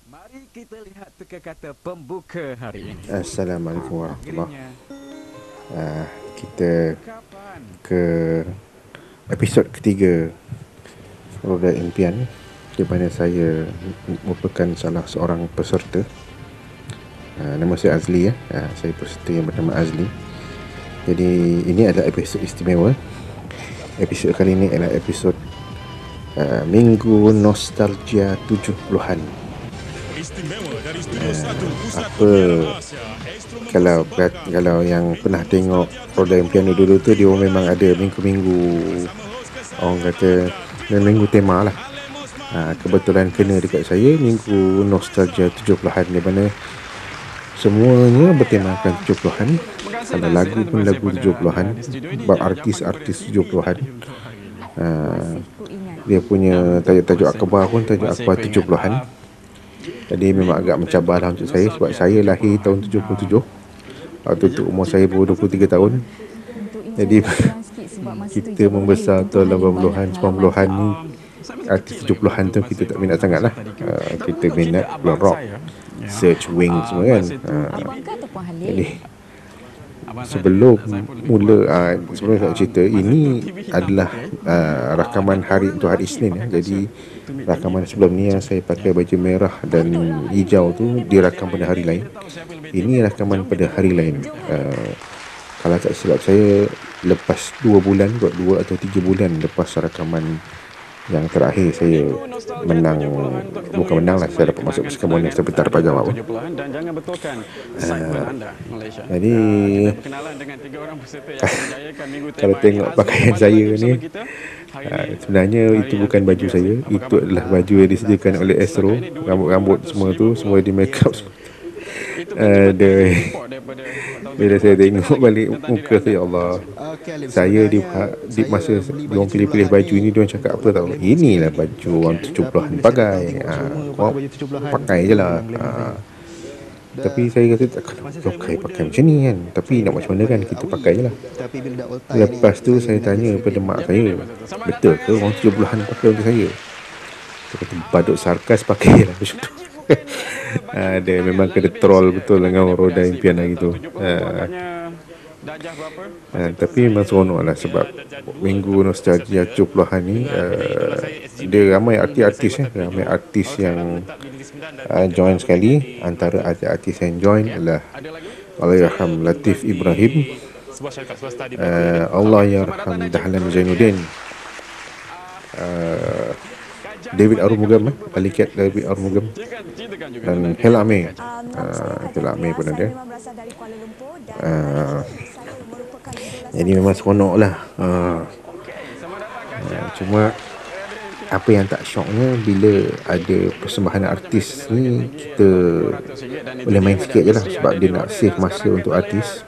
Mari kita lihat teka kata pembuka hari ini. Assalamualaikum warahmatullahi wabarakatuh. Kita ke episod ketiga Roda Impian, di mana saya merupakan salah seorang peserta. Nama saya Azli, saya peserta yang bernama Azli. Jadi ini adalah episod istimewa. Episod kali ini adalah episod Minggu Nostalgia 70-an. Apa kalau yang pernah tengok Roda Impian dulu tu, dia memang ada minggu-minggu, orang kata minggu tema lah. Kebetulan kena dekat saya Minggu Nostalgia 70-an, di mana semuanya bertemakan 70-an. Kalau lagu pun lagu 70-an, bab artis-artis 70-an. Dia punya tajuk-tajuk akhbar pun tajuk akhbar 70-an. Jadi memang agak mencabarlah untuk saya, sebab saya lahir tahun 77. Waktu tu umur saya baru 23 tahun. Jadi kita membesar tahun 80-an, 90-an ni, artis 70-an tu kita tak minat sangat lah. Kita minat rock, Search, Wings semua kan. Jadi sebelum saya cerita, ini adalah rakaman hari untuk hari Isnin. Jadi rakaman sebelum ni yang saya pakai baju merah dan hijau tu direkam pada hari lain. Ini rakaman pada hari lain. Kalau tak silap saya, lepas 2 bulan, 2 atau 3 bulan lepas rakaman yang terakhir, saya bukan menang lah, saya dapat masuk pasukan Monastir tapi tak dapat jawab. Jadi kalau tengok pakaian saya ni, sebenarnya itu bukan baju saya. Itu adalah baju yang disediakan oleh Astro. Rambut-rambut semua tu, semua di make up. Bila saya tengok balik muka saya, Allah, saya di masa diorang pilih-pilih baju ni, diorang cakap apa tahu, inilah baju orang 70-an pakai, pakai je lah. Tapi saya kata pakai macam ni kan, tapi nak macam mana kan, kita pakai je lah. Lepas tu saya tanya pada mak saya, betul ke orang 70-an pakai untuk saya? Dia kata badut sarkas, pakai lah macam tu. Dia memang kena troll betul dengan Roda Impian hari tu. Tapi memang seronok lah, sebab Minggu Nostalgia 70-an ni, dia ramai artis-artis ramai artis yang join sekali. Antara artis yang join adalah Allahyarham Latif Ibrahim, Allahyarham Dahlan Zainuddin, David Arumugam, Alikat David Arumugam, dan Hel Ame. Hel Ame pun ada. Jadi memang seronok lah. Cuma apa yang tak syoknya, bila ada persembahan artis ni, kita boleh main sikit je lah, sebab dia nak save masa untuk artis.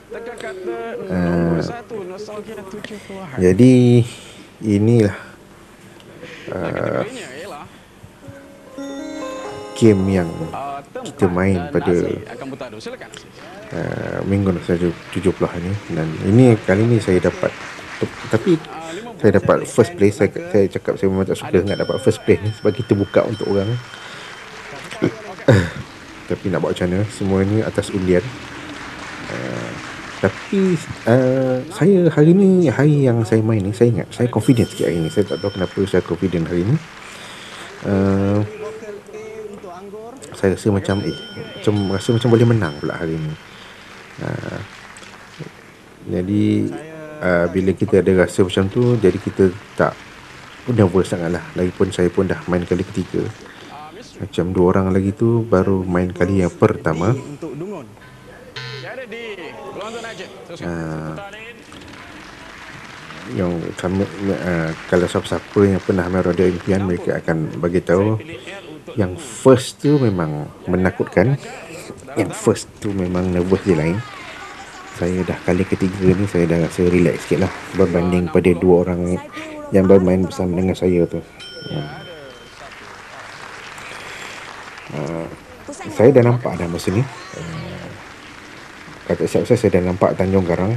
Jadi inilah game yang kita main pada Minggu Nostalgia 70-an ni. Dan ini kali ni saya dapat, tapi saya dapat first place. Saya cakap saya memang tak suka sangat dapat first place ni, sebab kita buka untuk orang. Tapi nak buat macam mana, semua ni atas undian. Tapi saya hari ni, hari yang saya main ni, saya ingat saya confident sikit hari ni. Saya tak tahu kenapa saya confident hari ni. Saya rasa macam rasa macam boleh menang pula hari ni. Jadi bila kita ada rasa macam tu, jadi kita tak nervous sangat lah. Lagipun saya pun dah main kali ketiga. Macam 2 orang lagi tu baru main kali yang pertama. Yang kami, kalau siapa-siapa yang pernah main Roda Impian, mereka akan bagi tahu yang first tu memang menakutkan. Yang first tu memang nervous je lain. Saya dah kali ketiga ni, saya dah rasa relax sikit lah, berbanding pada 2 orang yang bermain bersama dengan saya tu. Saya dah nampak dah masa ni. Kata siap saya dah nampak Tanjung Karang.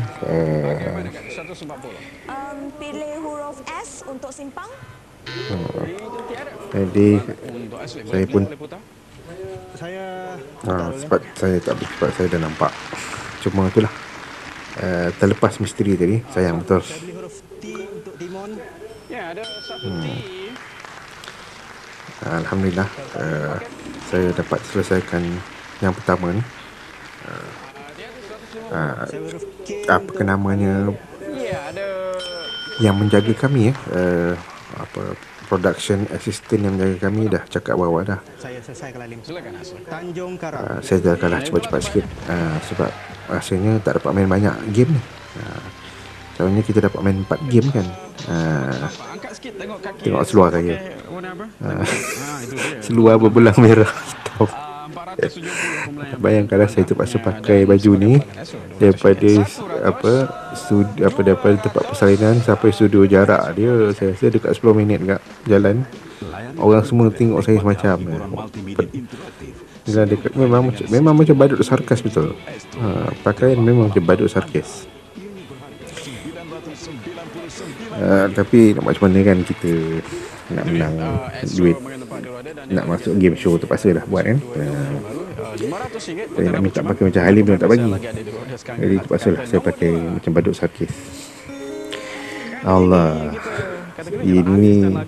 140. Pilih huruf S untuk simpang. Jadi Untuk asli saya pun boleh putar. sebab saya tak sebab saya dah nampak. Cuma itulah terlepas misteri tadi. Sayang betul. Saya beli huruf T untuk Timon. Ya, ada satu T. Alhamdulillah saya dapat selesaikan yang pertama ni. Saya huruf K Apa untuk ke namanya Ya, ada yang menjaga kami production assistant yang menjaga kami dah cakap bahawa dah saya selesaikan lalim. silakan asli. Tanjung Karang. saya dah kalah cepat-cepat sikit sebab rasanya tak dapat main banyak game ni. Selalunya kita dapat main 4 game kan. Nampak, angkat sikit tengok kaki. Tengok seluar saya. Warna apa? Itu dia. Seluar berbelang merah hitam. 470 pemulayan. Bayangkanlah saya terpaksa pakai baju ni daripada daripada tempat persalinan sampai studio. Jarak dia saya rasa dekat 10 minit dekat jalan. Orang semua tengok saya macam dekat, memang macam badut sarkas betul. Pakaian memang macam badut sarkas. Tapi nak macam mana kan, kita nak menang duit, nak masuk game show terpaksa lah buat kan. Saya nak minta pakai macam Halim pun tak bagi. Jadi terpaksa lah saya pakai macam badut sarkis. Allah, ini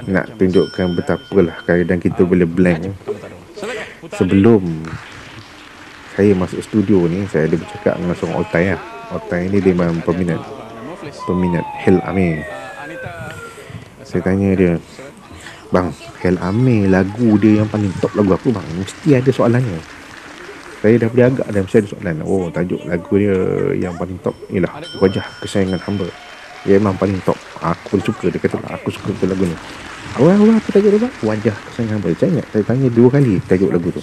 nak tunjukkan betapalah kadang kita boleh blank. Sebelum saya masuk studio ni, saya ada bercakap dengan seorang Otai lah. Otai ni dia memang peminat Hell Ame. Saya tanya dia, "Bang, Hell Ame lagu dia yang paling top lagu apa bang? Mesti ada soalannya." Saya dah beragak dah mesti ada soalan. Oh, tajuk lagu dia yang paling top ialah Wajah Kesayangan Hamba. Dia memang paling top. Aku pun suka. Dia kata aku suka lagu ni. Awal apa tajuk dia bang? Wajah Kesayangan Hamba. Saya ingat saya tanya 2 kali tajuk lagu tu.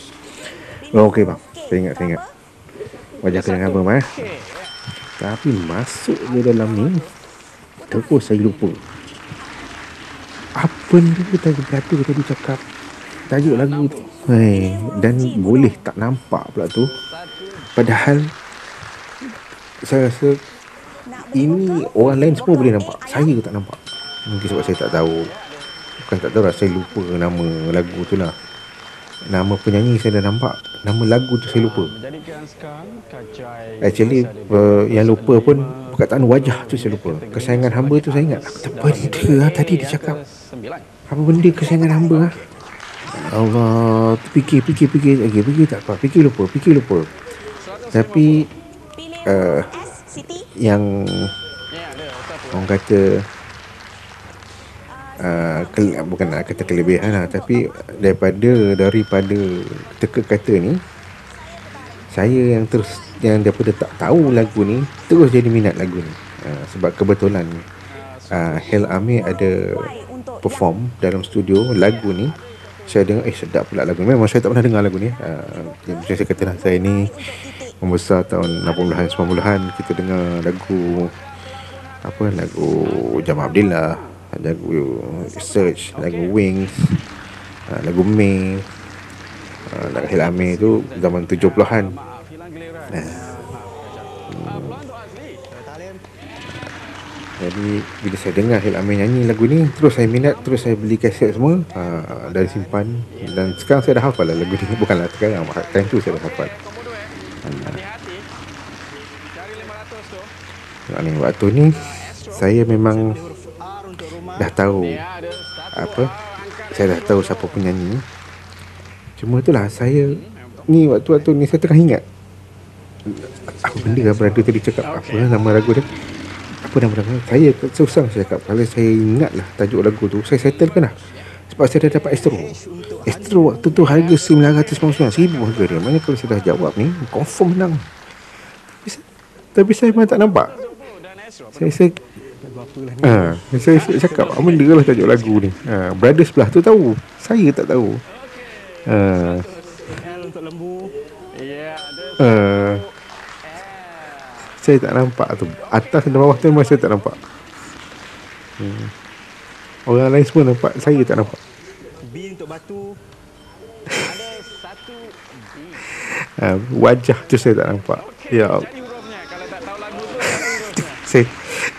Oh, okey bang. Saya ingat. Wajah Kesayangan Hamba mah. Tapi masuk je dalam ni, terus saya lupa apa dia tadi cakap tajuk lagu tu. Dan boleh tak nampak pula tu. Padahal saya rasa ini orang lain semua boleh nampak, saya tak nampak. Mungkin sebab saya tak tahu. Bukan tak tahu lah, saya lupa nama lagu tu lah. Nama penyanyi saya dah nampak, nama lagu tu saya lupa. Actually yang lupa pun perkataan wajah tu saya lupa. Kesayangan hamba tu saya ingat. Apa benda lah tadi dia cakap? Apa benda kesayangan hamba lah? Allah, fikir tak apa, fikir lupa. Tapi yang orang kata bukan nak kata kelebihan lah, tapi daripada teka-kata ni, saya yang daripada tak tahu lagu ni terus jadi minat lagu ni. Sebab kebetulan Hell Ame ada perform dalam studio lagu ni. Saya dengar sedap pula lagu ni. Memang saya tak pernah dengar lagu ni. Macam saya kata lah, saya ni membesar tahun 80-an 90-an. Kita dengar lagu lagu Jamal Abdillah, lagu Search, lagu Wings, lagu May, lagu Hell Ame tu zaman 70-an. Jadi bila saya dengar Hell Ame nyanyi lagu ni, terus saya minat, terus saya beli kaset semua, dan simpan. Dan sekarang saya dah hafal lah lagu ni. Bukanlah sekarang, time tu saya dah hafal. Waktu ni saya memang dah tahu saya dah tahu siapa penyanyi. Cuma itulah, saya ni waktu ni saya tengah ingat apa benda lah berada tadi cakap. Apa nama lagu dia? Apa nama lagu? Saya susah saya cakap. Kalau saya ingat lah tajuk lagu tu, saya settlekan lah. Sebab saya dah dapat Astro waktu tu harga RM999,000 harga dia. Maknanya kalau saya dah jawab ni, confirm menang. Tapi saya memang tak nampak. Saya cakap apa benda lah tajuk lagu ni. Brother sebelah tu tahu, saya tak tahu. L untuk lembu. Saya tak nampak tu. Atas dan bawah tu memang saya tak nampak. Orang lain semua nampak, saya tak nampak. B untuk batu. Ada satu B. Wajah tu saya tak nampak. Ya Allah. Cari hurufnya. Kalau tak tahu lagu tu, cari hurufnya.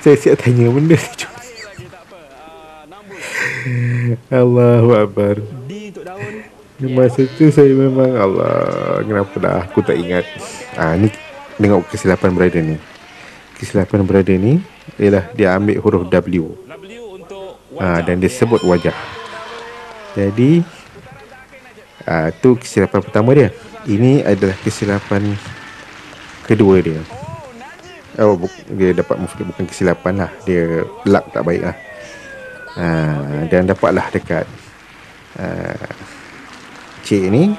saya siap tanya benda ni. Lagi tak apa. 6 bulan. Allahu Akbar. D untuk daun. Masa tu saya memang Allah, kenapa dah aku tak ingat. Ni tengok kesilapan berada ni. Kesilapan berada ni ialah dia ambil huruf W. W untuk Dan dia sebut wajah. Jadi tu kesilapan pertama dia. Ini adalah kesilapan kedua dia. Dia dapat bukan kesilapan lah, dia luck tak baik lah. Dan dapatlah dekat cik ni.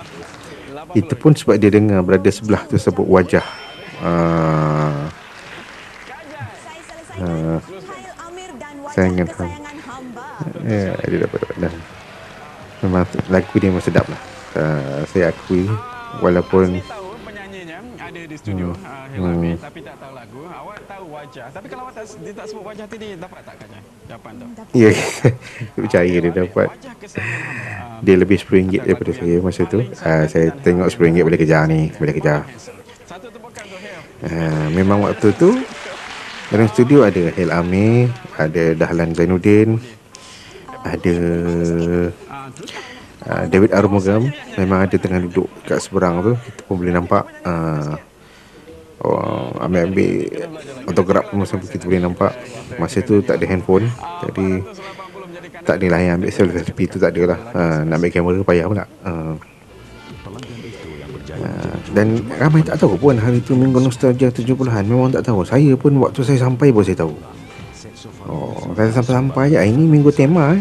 Itu pun sebab dia dengar berada sebelah tu sebut wajah. Saya selesaikan Khail Amir dan wajah Sayangan kesayangan hamba. Dia dapat dah. Memang lagu dia memang sedap lah. Saya akui, walaupun tahu penyanyinya ada di studio Hilami, tapi tak tahu lagu. Awak tahu wajah. Tapi kalau awak dia tak sebut wajah tadi, dapat tak Kak jawapan tu? ya, percaya dia dapat. Wajah kesayangan hamba. Dia lebih RM10 daripada saya masa tu. Saya tengok RM10 boleh kejar ni, boleh kejar. Satu tepukan tu Hil. Memang waktu tu dalam studio ada Hil Amir, ada Dahlan Zainuddin, ada David Arumugam. Memang ada tengah duduk kat seberang tu. Kita pun boleh nampak ambil autograf pun masa kita boleh nampak. Masa tu tak ada handphone, jadi tak adalah yang ambil selfie tu, tak ada lah. Nak ambil kamera payah pula. Dan ramai tak tahu pun hari tu minggu nostalgia 70-an. Memang tak tahu. Saya pun waktu saya sampai pun saya tahu. Saya sampai-sampai je. Ini minggu tema.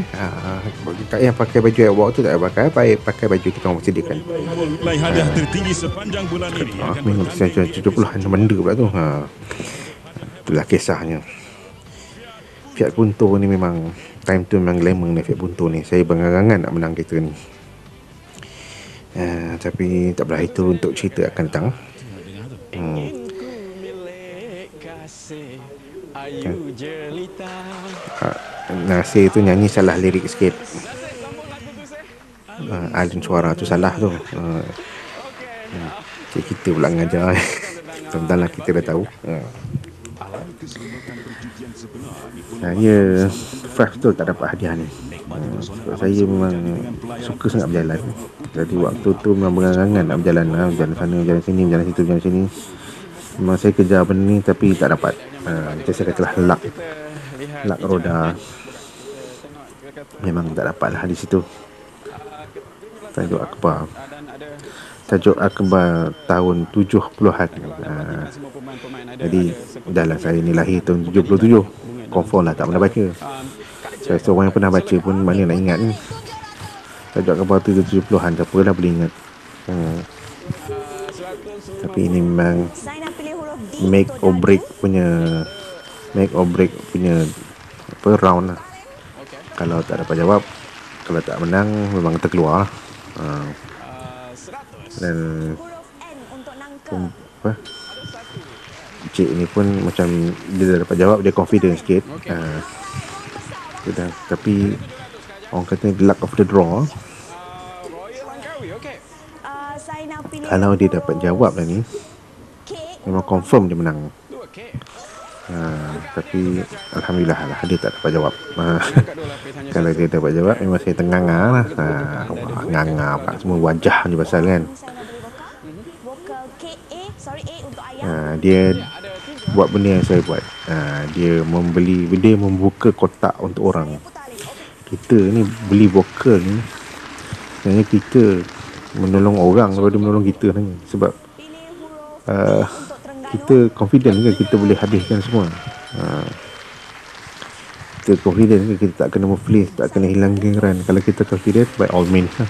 Tak payah pakai baju yang waktu tak payah pakai baju kita orang sediakan. Nilai hadiah tertinggi sepanjang bulan ini Minggu nostalgia 70-an benda pula tu. Itulah kisahnya. Fiat Punto ni memang time tu memang glamour ni Fiat Punto ni. Saya berangan-angan nak menang kereta ni. Tapi tak apalah, itu untuk cerita akan datang. Nasir tu nyanyi salah lirik sikit. Alun suara tu salah tu. Kita pula ngajar. Tentang kita dah tahu. Saya betul tak dapat hadiah ni. Sebab saya memang suka sangat berjalan. Jadi waktu tu memang berangan-angan nak berjalan, jalan sana, jalan sini, jalan situ, jalan sini. Memang saya kejar benda ni tapi tak dapat. Macam saya katalah luck roda. Memang tak dapat lah di situ. Tajuk Akbar tahun 70-an. Jadi dahlah saya ni lahir tahun 77. Confirm lah tak pernah baca. Saya seorang yang pernah baca pun mana nak ingat ni. Tajuk Akbar tu 70-an, tak apalah boleh ingat. Tapi ini memang Saya nak pilih huruf D make untuk or break punya round lah. Kalau tak dapat jawab, kalau tak menang memang terkeluar lah. Dan huruf N untuk nangka. cik ni pun macam dia dah dapat jawab, dia confident sikit. Tapi orang kata luck of the draw. Saya nak pilih Kalau dia dapat jawab dah ni, K memang confirm dia menang. Tapi Alhamdulillah lah dia tak dapat jawab. Kalau dia dapat jawab memang saya tenganga lah. Nganga pula semua wajah je pasal kan. saya nak beri vokal K A, sorry A untuk ayam. Dia buat benda yang saya buat. Dia membuka kotak untuk orang. Kita ni beli vokal ni, sebenarnya kita menolong orang daripada menolong kita ni. Sebab Pilih huruf untuk Terengganu. kita confident ke kita boleh habiskan semua. Kita confident ke kita tak kena muflis, tak kena hilang giliran. Kalau kita confident, by all means lah.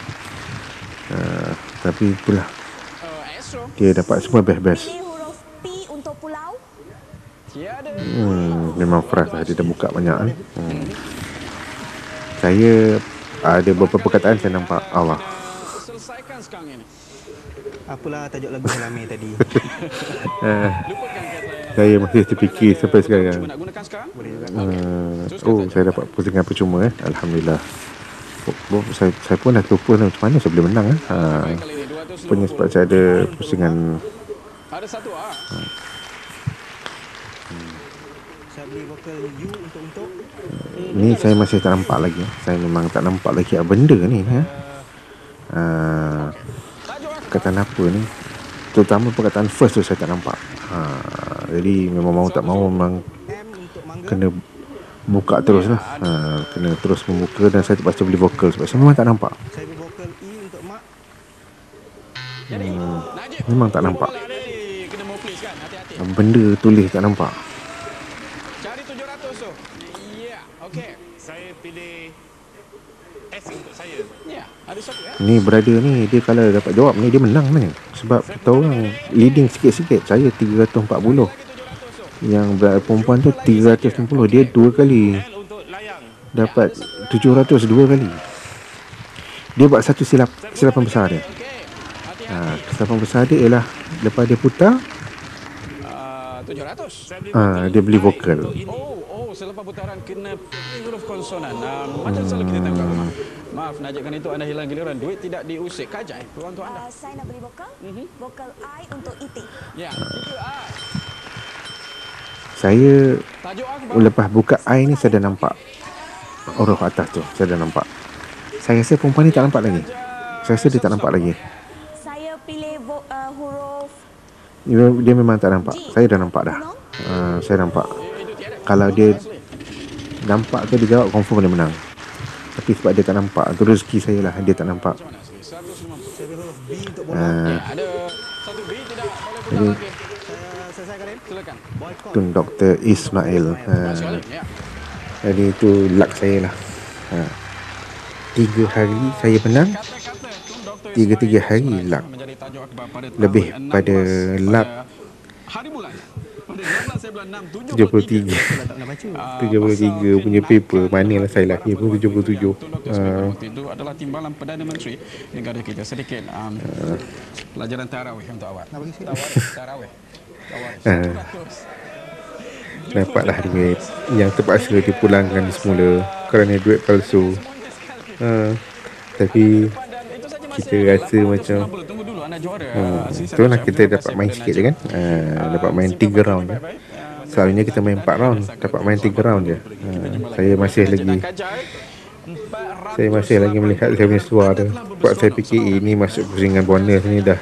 Tapi itulah, dia dapat semua best-best. Pilih huruf P untuk pulau. Memang fresh lah, dia dah buka banyak kan. Saya ada beberapa perkataan saya nampak Allah. Selesaikan sekarang ini. Apalah tajuk lagu Hilami tadi? Saya masih terfikir sampai sekarang. Cuba nak gunakan sekarang? Saya dapat pusingan percuma Alhamdulillah. Saya pun dah lupa macam mana saya boleh menang Rupanya sebab saya ada pusingan. Ada satu beli vokal U untuk. Ni saya masih tak nampak lagi. Saya memang tak nampak lagi apa benda ni ya. Perkataan apa ni, terutama perkataan first tu saya tak nampak. Jadi memang mau tak mau memang M untuk mangga. kena buka terus lah. Kena terus membuka dan saya terpaksa beli vokal sebab saya memang tak nampak. Saya beli vokal E untuk mak. Najib, Memang tak nampak. bola ni kena more please kan, hati-hati. Benda tulis tak nampak. Cari 700 tu. Ya, okey. Saya pilih S untuk saya. Ya, ada siapa ya? Ni brother ni, dia kalau dapat jawab ni dia menang ni. Sebab kita orang leading sikit-sikit. Saya 340. Yang perempuan tu 360. Dia 2 kali L untuk layang. dapat 700 2 kali. Dia buat satu silapan besar dia. Okey. Hati-hati. Kesilapan besar dia ialah lepas dia putar, 700. Saya beli dia beli vokal. Oh, selepas putaran kena huruf konsonan. Macam selalu kita tengok kat rumah. Maaf, Najib, kan itu anda hilang giliran. Duit tidak diusik. Kajai, peluang untuk anda. Saya nak beli vokal. Vokal I untuk IT. Ya, itu Saya tajuk aku lepas buka I ni saya dah nampak huruf atas tu. Saya dah nampak. Saya rasa perempuan ni tak nampak lagi. Saya rasa dia tak nampak lagi. Saya pilih huruf Dia memang tak nampak. Saya dah nampak dah. Saya nampak. Kalau dia nampak tu dia jawab, confirm dia menang. Tapi sebab dia tak nampak, tu rezeki saya lah. Dia tak nampak. Saya beli huruf B untuk bola. ada satu B tidak boleh putar Jadi lagi. Saya selesaikan Rim. Silakan. Boykot. tu Dr. Ismail. Sekali. Ya. Jadi itu luck saya lah. 3 hari saya menang, Kata-kata Tun Dr. 3 hari luck. menjadi tajuk akhbar pada Lebih tanggal pada 16 luck hari bulan. Pada 16 bulan 6 73. Tak pernah baca. 73 punya paper. Manalah saya lahir pun 77. Waktu itu adalah timbalan Perdana Menteri negara kita. Sedikit pelajaran tarawih untuk awak. Nak bagi sikit? Tarawih. Dapatlah duit yang terpaksa dipulangkan semula kerana duit palsu. Tapi kita rasa macam Tunggu dulu anda juara. tu lah kita dapat main sikit je kan. Dapat main 3 round je. Selalunya kita main 4 round, dapat main 3 round je. Saya masih lagi melihat saya punya seluar tu. Sebab saya fikir ini masuk pusingan bonus ni dah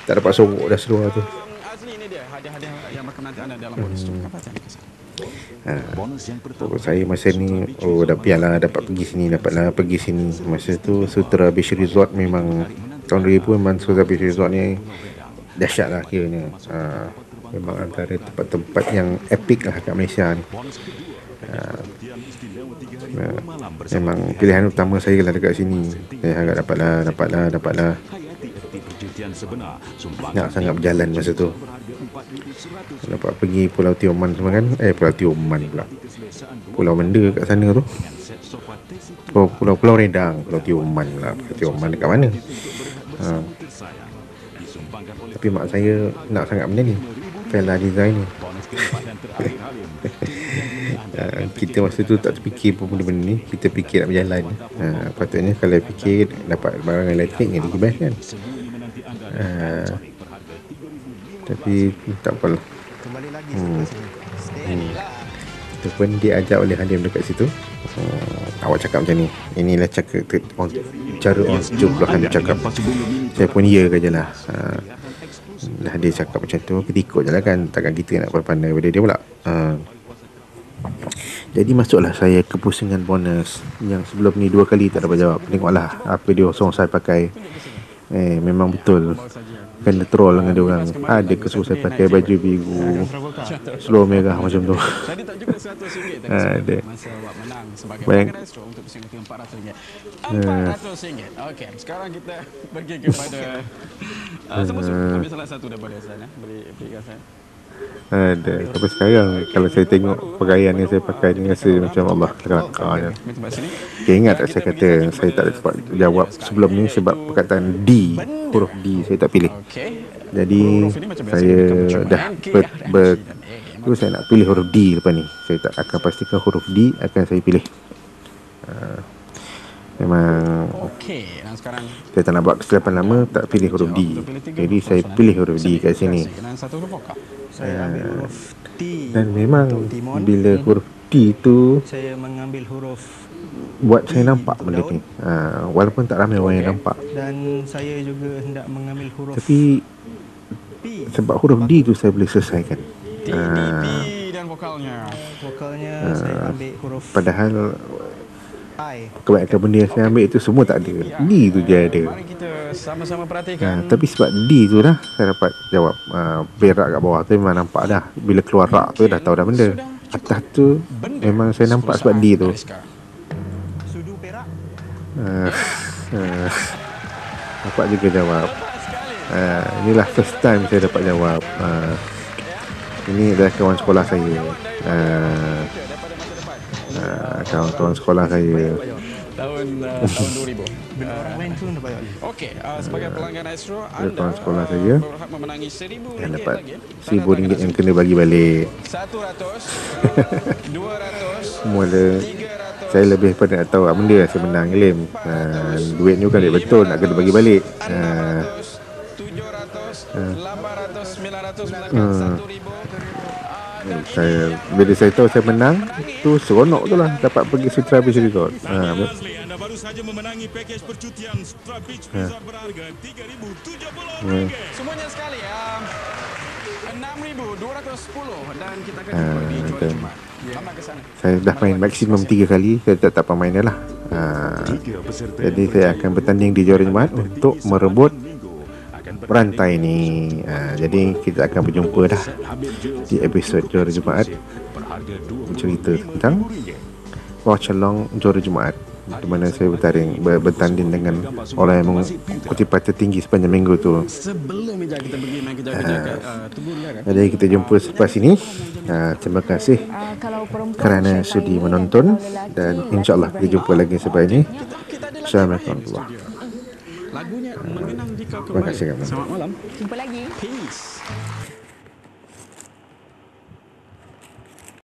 tak dapat sorok dah seluar tu. Asli ini dia hadiah-hadiah yang berkenan anda dalam bonus tu. Apa saja kesan? Saya masa ni dah pialah dapat pergi sini, dapatlah pergi sini. Masa tu Sutra Beach Resort memang tahun 2000 memang Sutra Beach Resort ni dahsyat lah kiranya. Memang antara tempat-tempat yang epic lah kat Malaysia ni. Memang pilihan utama saya lah dekat sini. Saya harap dapatlah. Nak sangat berjalan masa tu. Dapat pergi Pulau Tioman semua kan. Pulau Tioman pula, Pulau Menda kat sana tu. Pulau Redang. Pulau Tioman lah. Pulau Tioman dekat mana? Tapi mak saya nak sangat benda ni, Fella design ni. Kita masa tu tak terfikir pun benda-benda ni. Kita fikir nak berjalan. Patutnya kalau fikir dapat barang elektrik yang lagi best kan. Tapi tak apalah. Kembali lagi sebelah sini. Stay. Itu pun diajak oleh Halim dekat situ. Awak cakap macam ni. Inilah cara orang 70-an dia cakap. Saya pun ya ke je lah. Dah dia cakap macam tu, kita ikut je lah kan. Takkan kita nak pandai daripada dia pula. Jadi masuklah saya ke pusingan bonus yang sebelum ni 2 kali tak dapat jawab. Tengoklah apa dia song saya pakai. Memang betul kena troll dengan dia orang. Ada kesuruh saya pakai baju biru seluar merah macam tu. Tadi tak cukup RM100 Ada. masa awak menang sebagai Baik. maestro untuk pusing RM400. RM400. Okey, sekarang kita pergi kepada sebut ambil salah satu daripada saya berikan saya. Ada. Tapi sekarang kalau saya tengok pakaian yang saya pakai ni, rasa macam Allah kelakar. Okay, ingat tak saya kata saya tak dapat jawab sebelum ni sebab perkataan D, huruf D saya tak pilih. Jadi saya dah tu saya nak pilih huruf D lepas ni. Saya tak akan pastikan huruf D akan saya pilih. Memang Okey, dan sekarang saya tak nak buat kesilapan lama, tak pilih huruf D. Jadi saya pilih huruf D kat sini. dan satu huruf vokal. Saya ambil huruf T. Dan memang untuk Timon. bila huruf D tu Saya mengambil huruf buat saya nampak benda ni. Walaupun tak ramai orang yang nampak. dan saya juga hendak mengambil huruf Tapi P. sebab huruf D tu saya boleh selesaikan. T, D, P dan vokalnya. Vokalnya saya ambil huruf Padahal I. kebanyakan benda yang saya ambil itu semua tak ada. D tu je ada. Mari kita sama-sama perhatikan. Tapi sebab D tu lah saya dapat jawab. Berak kat bawah tu memang nampak dah. Bila keluar rak tu dah tahu dah benda. Atas tu memang saya nampak sebab D tu. Sudu Perak. Dapat juga jawab. Inilah first time saya dapat jawab. Ini adalah kawan sekolah saya. Kawan-kawan sekolah saya. Tahun 2000. Bila orang lain tu dapat. Okey, sebagai pelanggan Astro, Kawan anda sekolah saya berhak memenangi RM1,000 yang dapat lagi. RM1,000 yang kena bagi balik. 100, 200, Mula 300. saya lebih pada nak tahu benda yang saya menang Lim. Duit ni bukan duit betul, nak kena bagi balik. 600, 700, 800, 900 menangkan RM1,000. Bila saya tahu saya menang, tu seronok tu lah dapat pergi Sutra Beach Resort. Leslie, anda baru saja memenangi pakej percutian Sutra Beach Resort berharga RM3,070. Semuanya sekali RM6,210 dan kita akan jumpa di juara betul. Jumaat. Selamat ke sana. Saya dah main maksimum 3 kali. Saya tak pemain dah lah. Jadi saya akan bertanding di juara Jumaat untuk merebut rantai ni. Jadi kita akan berjumpa dah di episod juara Jumaat, cerita tentang watch along juara Jumaat, di mana saya bertanding dengan orang yang kutipan tertinggi sepanjang minggu tu. Sebelum kita pergi main kejar-kejar tunggu dia kan. Jadi kita jumpa selepas ini. Terima kasih Kalau perempuan kerana syaitan sudi ini, menonton, kalau lelaki, dan insyaAllah kita jumpa lagi selepas ini. Assalamualaikum warahmatullahi wabarakatuh. Lagunya mengenang di kau Terima kasih, kembali. kawan. Selamat malam. jumpa lagi. Peace.